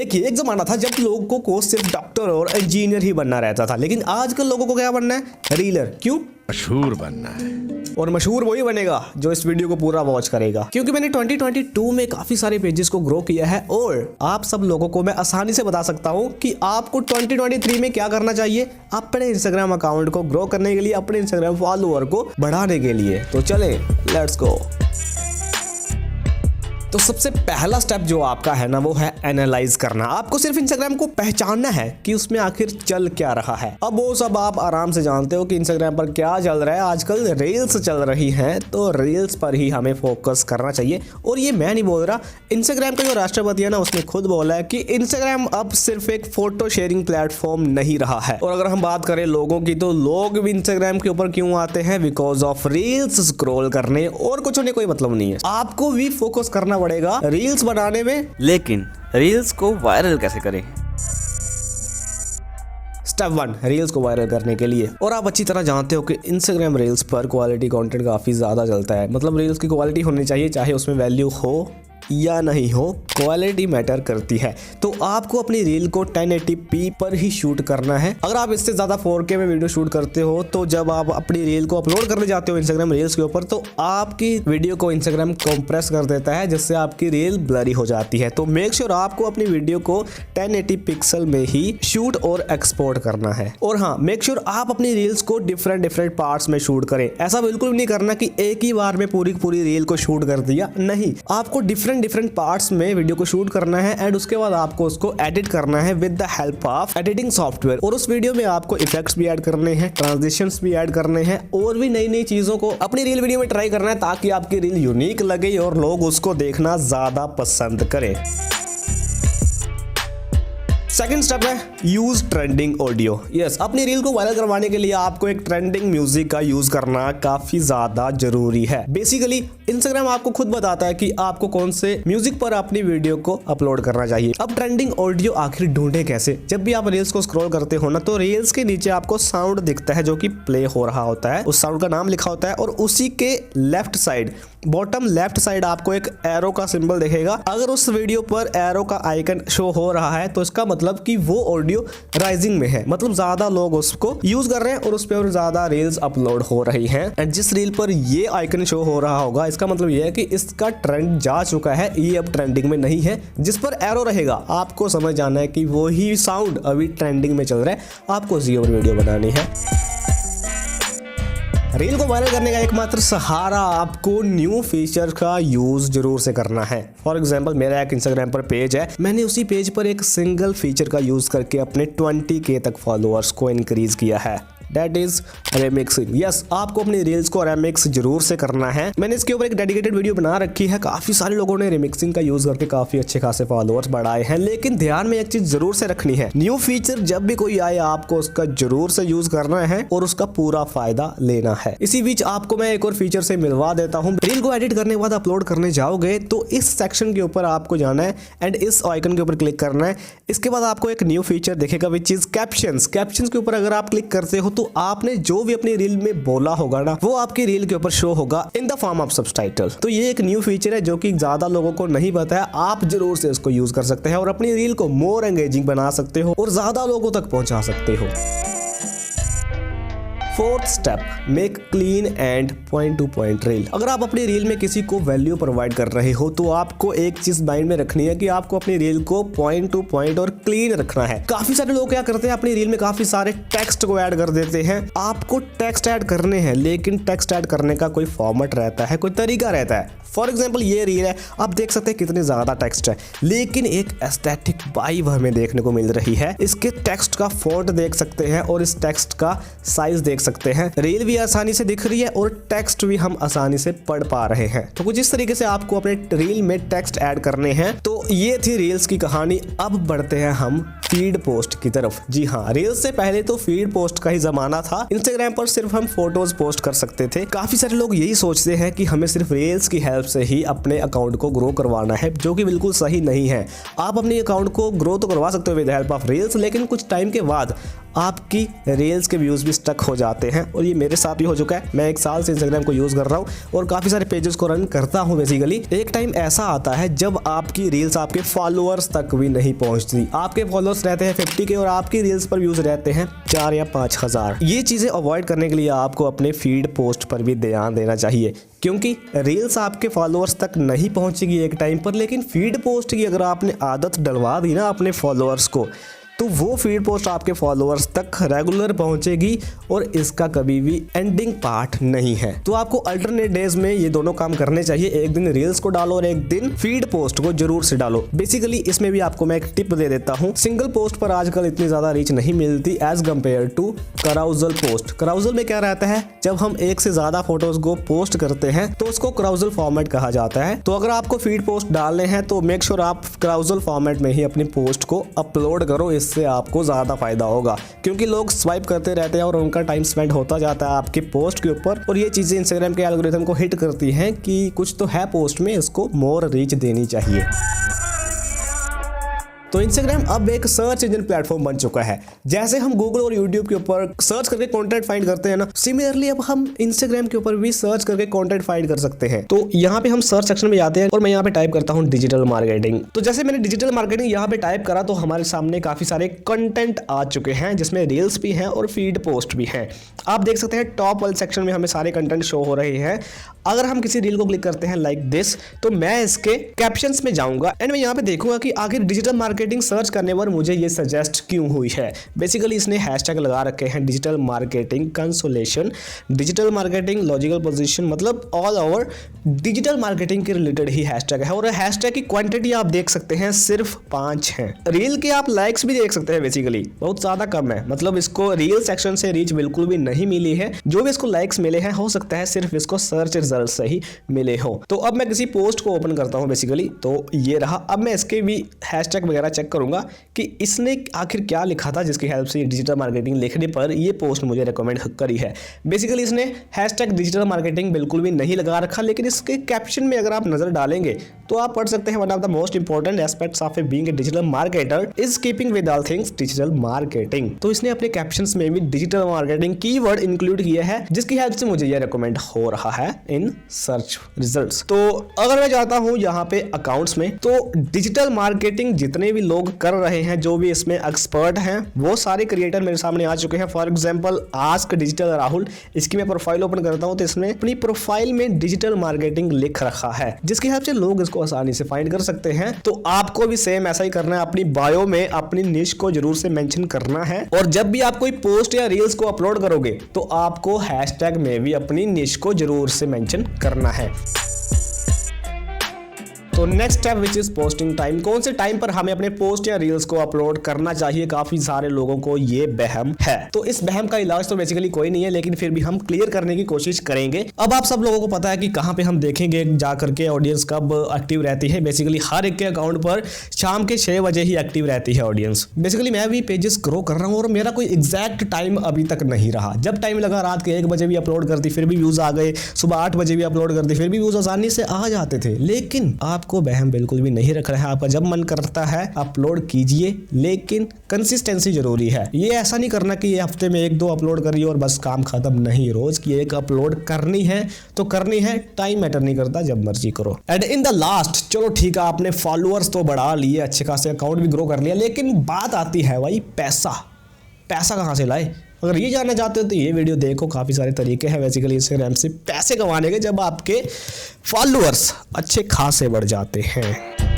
देखिए एक जमाना था जब लोगों को सिर्फ डॉक्टर और इंजीनियर ही बनना रहता था, लेकिन आजकल लोगों को क्या बनना है? रीलर। क्यों? मशहूर बनना है। और मशहूर वही बनेगा जो इस वीडियो को पूरा वॉच करेगा, क्योंकि मैंने 2022 में काफी सारे पेजेस को ग्रो किया है और आप सब लोगों को मैं आसानी से बता सकता हूं कि आपको 2023 में क्या करना चाहिए अपने इंस्टाग्राम अकाउंट को ग्रो करने के लिए, अपने इंस्टाग्राम फॉलोअर को बढ़ाने के लिए। तो चले लेट्स गो। तो सबसे पहला स्टेप जो आपका है ना वो है एनालाइज करना। आपको सिर्फ इंस्टाग्राम को पहचानना है कि उसमें आखिर चल क्या रहा है। अब वो सब आप आराम से जानते हो कि इंस्टाग्राम पर क्या चल रहा है। आजकल रील्स चल रही हैं तो रील्स पर ही हमें फोकस करना चाहिए। और ये मैं नहीं बोल रहा, इंस्टाग्राम का जो राष्ट्रपति है ना उसने खुद बोला है कि इंस्टाग्राम अब सिर्फ एक फोटो शेयरिंग प्लेटफॉर्म नहीं रहा है। और अगर हम बात करें लोगों की, तो लोग भी इंस्टाग्राम के ऊपर क्यों आते हैं? बिकॉज ऑफ रील्स स्क्रॉल करने, और कुछ होने कोई मतलब नहीं है। आपको भी फोकस करना पड़ेगा रील्स बनाने में, लेकिन रील्स को वायरल कैसे करें? स्टेप 1 रील्स को वायरल करने के लिए। और आप अच्छी तरह जानते हो कि इंस्टाग्राम रील्स पर क्वालिटी कंटेंट काफी ज्यादा चलता है। मतलब रील्स की क्वालिटी होनी चाहिए, चाहे उसमें वैल्यू हो या नहीं हो, क्वालिटी मैटर करती है। तो आपको अपनी रील को 1080p पर ही शूट करना है। अगर आप इससे ज्यादा 4K में वीडियो शूट करते हो तो जब आप अपनी रील को अपलोड करने जाते हो इंस्टाग्राम रील्स के ऊपर, तो आपकी वीडियो को इंस्टाग्राम कंप्रेस कर देता है, जिससे आपकी रील ब्लरी हो जाती है। तो मेक श्योर आपको अपनी वीडियो को 1080 पिक्सल में ही शूट और एक्सपोर्ट करना है। और हाँ, मेक श्योर आप अपनी रील्स को डिफरेंट पार्ट्स में शूट करें। ऐसा बिल्कुल नहीं करना कि एक ही बार में पूरी रील को शूट कर दिया। नहीं, आपको डिफरेंट पार्ट्स में वीडियो को शूट करना है एंड उसके बाद आपको उसको एडिट करना है with the help of editing software. और उस वीडियो में आपको इफेक्ट्स भी ऐड करने हैं, ट्रांजिशंस भी ऐड करने हैं, और भी नई चीजों को अपनी रील वीडियो में ट्राई करना है ताकि आपकी रील यूनिक लगे और लोग उसको देखना ज्यादा पसंद करें। सेकंड स्टेप है यूज ट्रेंडिंग ऑडियो। यस, अपनी रील को वायरल करवाने के लिए आपको एक ट्रेंडिंग म्यूजिक का यूज करना काफी ज्यादा जरूरी है। बेसिकली इंस्टाग्राम आपको खुद बताता है कि आपको कौन से म्यूजिक पर अपनी वीडियो को अपलोड करना चाहिए। अब ट्रेंडिंग ऑडियो आखिर ढूंढे कैसे? जब भी आप रील्स को स्क्रॉल करते हो ना, तो रील्स के नीचे आपको साउंड दिखता है जो कि प्ले हो रहा होता है। उस साउंड का नाम लिखा होता है और उसी के left side, bottom left side आपको एक एरो का सिंबल दिखेगा। अगर उस वीडियो पर एरो का आइकन शो हो रहा है तो इसका मतलब कि वो ऑडियो राइजिंग में है, मतलब ज्यादा लोग उसको यूज कर रहे हैं और उस पर ज्यादा रील्स अपलोड हो रही हैं। एंड जिस रील पर ये आइकन शो हो रहा होगा, इसका मतलब ये है कि इसका ट्रेंड जा चुका है, ये अब ट्रेंडिंग में नहीं है। जिस पर एरो रहेगा आपको समझ जाना है कि वो ही साउंड अभी ट्रेंडिंग में चल रहा है, आपको उसी पर वीडियो बनानी है। रील को वायरल करने का एकमात्र सहारा आपको न्यू फीचर का यूज जरूर से करना है। फॉर एग्जांपल, मेरा एक इंस्टाग्राम पर पेज है, मैंने उसी पेज पर एक सिंगल फीचर का यूज करके अपने 20K तक फॉलोअर्स को इंक्रीज किया है। That is remixing। यस, आपको अपनी रील्स को रिमिक्स जरूर से करना है। मैंने इसके ऊपर एक डेडिकेटेड वीडियो बना रखी है। काफी सारे लोगों ने रिमिक्सिंग का यूज करके काफी अच्छे खासे फॉलोअर्स बढ़ाए हैं। लेकिन ध्यान में एक चीज जरूर से रखनी है, न्यू फीचर जब भी कोई आए आपको उसका जरूर से यूज करना है और उसका पूरा फायदा लेना है। इसी बीच आपको मैं एक और फीचर से मिलवा देता हूँ। रील को एडिट करने के बाद अपलोड करने जाओगे तो इस सेक्शन के ऊपर आपको जाना है एंड इस आइकन के ऊपर क्लिक करना है। इसके बाद आपको एक न्यू फीचर दिखेगा विच इज कैप्शंस। कैप्शंस के ऊपर अगर आप क्लिक करते हो तो आपने जो भी अपनी रील में बोला होगा ना, वो आपकी रील के ऊपर शो होगा in the form of subtitle. तो ये एक न्यू फीचर है जो कि ज्यादा लोगों को नहीं पता है। आप जरूर से इसको यूज कर सकते हैं और अपनी रील को मोर एंगेजिंग बना सकते हो और ज्यादा लोगों तक पहुंचा सकते हो। Fourth step, make clean and point two point reel. अगर आप अपनी रील में किसी को वैल्यू प्रोवाइड कर रहे हो तो आपको एक चीज माइंड में रखनी है कि आपको अपनी रील को पॉइंट टू पॉइंट और क्लीन रखना है। काफी सारे लोग क्या करते हैं, अपनी रील में काफी सारे टेक्स्ट को ऐड कर देते हैं। आपको टेक्स्ट ऐड करने हैं, लेकिन टेक्स्ट ऐड करने का कोई फॉर्मेट रहता है, कोई तरीका रहता है। फॉर एग्जाम्पल, ये रील है, आप देख सकते हैं कितने ज्यादा टेक्स्ट है, लेकिन एक एस्थेटिक वाइब हमें देखने को मिल रही है। इसके टेक्स्ट का फॉन्ट देख सकते हैं और इस टेक्स्ट का साइज देख सकते हैं। रील भी आसानी से दिख रही है और टेक्स्ट भी हम आसानी से पढ़ पा रहे हैं। तो कुछ इस तरीके से आपको अपने रील में टेक्स्ट ऐड करने हैं। तो ये थी रील्स की कहानी। अब बढ़ते हैं हम फीड पोस्ट की तरफ। जी हाँ, रील्स से पहले तो फीड पोस्ट का ही जमाना था। इंस्टाग्राम पर सिर्फ हम फोटोज पोस्ट कर सकते थे। काफी सारे लोग यही सोचते हैं कि हमें सिर्फ रील्स की हेल्प से ही अपने अकाउंट को ग्रो करवाना है, जो कि बिल्कुल सही नहीं है। आप अपने अकाउंट को ग्रो तो करवा सकते हो विद हेल्प ऑफ रील्स, लेकिन कुछ टाइम के बाद आपकी रील्स के व्यूज भी स्टक हो जाते हैं। और ये मेरे साथ भी हो चुका है। मैं 1 साल से इंस्टाग्राम को यूज कर रहा हूँ और काफी सारे पेजेस को रन करता हूँ। बेसिकली एक टाइम ऐसा आता है जब आपकी रील्स आपके फॉलोअर्स तक भी नहीं पहुंचती। आपके फॉलोअर्स रहते हैं 50 के और आपकी रील्स पर व्यूज रहते हैं 4 या 5 हजार। ये चीजें अवॉइड करने के लिए आपको अपने फीड पोस्ट पर भी ध्यान देना चाहिए, क्योंकि रील्स आपके फॉलोअर्स तक नहीं पहुंचेगी एक टाइम पर, लेकिन फीड पोस्ट की अगर आपने आदत डलवा दी ना अपने फॉलोअर्स को, तो वो फीड पोस्ट आपके फॉलोअर्स तक रेगुलर पहुंचेगी और इसका कभी भी एंडिंग पार्ट नहीं है। तो आपको अल्टरनेट डेज में ये दोनों काम करने चाहिए। एक दिन रील्स को डालो और एक दिन फीड पोस्ट को जरूर से डालो। बेसिकली इसमें भी आपको मैं एक टिप दे देता हूँ। सिंगल पोस्ट पर आजकल इतनी ज्यादा रीच नहीं मिलती as compare to carousel post. Carousel में क्या रहता है, जब हम एक से ज्यादा फोटोज को पोस्ट करते हैं तो उसको कराउजल फॉर्मेट कहा जाता है। तो अगर आपको फीड पोस्ट डालने हैं तो मेक श्योर आप कराउजल फॉर्मेट में ही अपनी पोस्ट को अपलोड करो। इससे आपको ज्यादा फायदा होगा, क्योंकि लोग स्वाइप करते रहते हैं और उनका टाइम स्पेंड होता जाता है आपके पोस्ट के ऊपर। और ये चीजें इंस्टाग्राम के एल्गोरिथम को हिट करती हैं कि कुछ तो है पोस्ट में, इसको मोर रीच देनी चाहिए। तो इंस्टाग्राम अब एक सर्च इंजन प्लेटफॉर्म बन चुका है। जैसे हम गूगल और यूट्यूब के ऊपर सर्च करके कंटेंट फाइंड करते हैं ना, सिमिलरली अब हम इंस्टाग्राम के ऊपर भी सर्च करके कंटेंट फाइंड कर सकते हैं। तो यहाँ पे हम सर्च सेक्शन में जाते हैं और मैं यहाँ पे टाइप करता हूँ डिजिटल मार्केटिंग। तो जैसे मैंने डिजिटल मार्केटिंग यहाँ पे टाइप करा तो हमारे सामने काफी सारे कंटेंट आ चुके हैं, जिसमें रील्स भी हैं और फीड पोस्ट भी हैं। आप देख सकते हैं टॉप वाले सेक्शन में हमें सारे कंटेंट शो हो रहे हैं। अगर हम किसी रील को क्लिक करते हैं लाइक दिस, तो मैं इसके कैप्शंस में जाऊंगा एंड मैं यहाँ पे देखूंगा कि आखिर डिजिटल मार्केटिंग सर्च करने पर मुझे ये सजेस्ट क्यों हुई है। बेसिकली इसने हैशटैग लगा रखे हैं digital marketing consolation, digital marketing logical position, मतलब ऑल ओवर डिजिटल मार्केटिंग के रिलेटेड ही हैशटैग है। और हैशटैग की क्वांटिटी आप देख सकते हैं सिर्फ 5 है। रील के आप लाइक्स भी देख सकते हैं, बेसिकली बहुत ज्यादा कम है। मतलब इसको रील सेक्शन से रीच बिल्कुल भी नहीं मिली है। जो भी इसको लाइक्स मिले हैं हो सकता है सिर्फ इसको सर्च रिजल्ट से ही मिले हो। तो अब मैं किसी पोस्ट को ओपन करता हूं बेसिकली, तो ये रहा। अब मैं इसके भी हैशटैग वगैरह चेक करूंगा कि इसने आखिर क्या लिखा था जिसकी हेल्प से डिजिटल मार्केटिंग लिखने पर ये पोस्ट मुझे रेकमेंड करी है। बेसिकली इसने हैशटैग डिजिटल मार्केटिंग बिल्कुल भी नहीं लगा रखा, लेकिन इसके कैप्शन में अगर आप नजर डालेंगे तो आप पढ़ सकते हैं one of the most important aspects of being a digital marketer is keeping with all things digital marketing. तो इसने अपने कैप्शंस में भी डिजिटल मार्केटिंग कीवर्ड इंक्लूड किया है, जिसकी हेल्प से मुझे यह रेकमेंड हो रहा है इन सर्च रिजल्ट्स। तो अगर मैं जाता हूं यहाँ पे अकाउंट्स में, तो डिजिटल मार्केटिंग जितने भी लोग कर रहे हैं, जो भी इसमें एक्सपर्ट हैं, वो सारे क्रिएटर मेरे सामने आ चुके हैं। For example ask digital Rahul, इसकी मैं प्रोफाइल ओपन करता हूं तो इसने अपनी प्रोफाइल में डिजिटल मार्केटिंग लिख रखा है, जिसकी हेल्प से लोग इसको आसानी से फाइंड कर सकते हैं। तो आपको भी सेम ऐसा ही करना है, अपनी बायो में अपनी निश को जरूर से मेंशन करना है। और जब भी आप कोई पोस्ट या रील्स को अपलोड करोगे तो आपको हैशटैग में भी अपनी निश को जरूर से मेंशन करना है। तो next step which is posting time. कौन से टाइम पर हमें अपने पोस्ट या रील्स को अपलोड करना चाहिए, काफी सारे लोगों को ये बहम है। तो इस बहम का इलाज तो बेसिकली कोई नहीं है, लेकिन फिर भी हम क्लियर करने की कोशिश करेंगे। अब आप सब लोगों को पता है कि कहां पे हम देखेंगे जाकर के ऑडियंस कब एक्टिव रहती है। बेसिकली हर एक के अकाउंट पर शाम के 6 बजे ही एक्टिव रहती है ऑडियंस। बेसिकली मैं भी पेजेस ग्रो कर रहा हूँ और मेरा कोई एग्जैक्ट टाइम अभी तक नहीं रहा। जब टाइम लगा रात के 1 बजे भी अपलोड कर दी फिर भी व्यूज आ गए, सुबह 8 बजे भी अपलोड कर दी फिर भी व्यूज आसानी से आ जाते थे। लेकिन आपको बहम बिल्कुल भी नहीं रख रहा है। आपका जब मन करता है अपलोड कीजिए, लेकिन कंसिस्टेंसी जरूरी है। ये ऐसा नहीं करना कि ये हफ्ते में 1-2 अपलोड करिए और बस काम खत्म। नहीं, रोज की एक अपलोड करनी है तो करनी है, टाइम मैटर नहीं करता, जब मर्जी करो। एंड इन द लास्ट, चलो ठीक है, आपने फॉलोअर्स तो बढ़ा लिए, अच्छे खासे अकाउंट भी ग्रो कर लिया, लेकिन बात आती है भाई पैसा कहाँ से लाए। अगर ये जानना चाहते हो तो ये वीडियो देखो, काफ़ी सारे तरीके हैं बेसिकली इंस्टाग्राम से पैसे कमाने के, जब आपके फॉलोअर्स अच्छे खासे बढ़ जाते हैं।